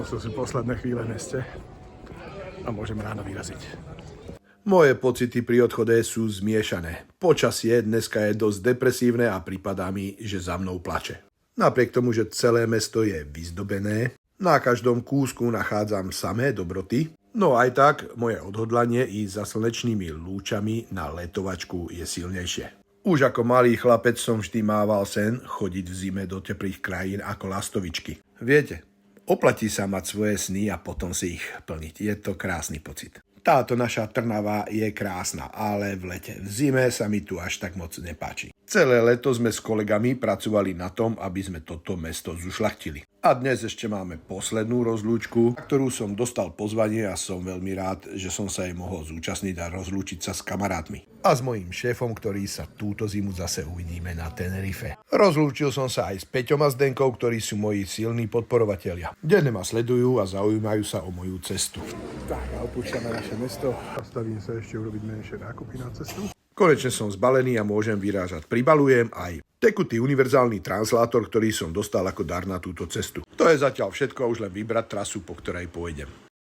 sú si posledné chvíle v meste a môžem ráno vyraziť. Moje pocity pri odchode sú zmiešané. Počasie dneska je dosť depresívne a pripadá mi, že za mnou plače. Napriek tomu, že celé mesto je vyzdobené, na každom kúsku nachádzam samé dobroty, no aj tak moje odhodlanie ísť za slnečnými lúčami na letovačku je silnejšie. Už ako malý chlapec som vždy mával sen chodiť v zime do teplých krajín ako lastovičky. Viete, oplatí sa mať svoje sny a potom si ich plniť. Je to krásny pocit. Táto naša Trnava je krásna, ale v lete, v zime sa mi tu až tak moc nepáči. Celé leto sme s kolegami pracovali na tom, aby sme toto mesto zušľachtili. A dnes ešte máme poslednú rozlúčku, na ktorú som dostal pozvanie a som veľmi rád, že som sa jej mohol zúčastniť a rozlúčiť sa s kamarátmi. A s mojím šéfom, ktorý sa túto zimu zase uvidíme na Tenerife. Rozlúčil som sa aj s Peťom a Zdenkou, ktorí sú moji silní podporovatelia. Denne ma sledujú a zaujímajú sa o moju cestu. Tak a opúšťame naše mesto. Zastavím sa ešte urobiť menšie nákupy na cestu. Konečne som zbalený a môžem vyrážať. Pribalujem aj tekutý univerzálny translátor, ktorý som dostal ako dar na túto cestu. To je zatiaľ všetko a už len vybrať trasu, po ktorej pôjdem.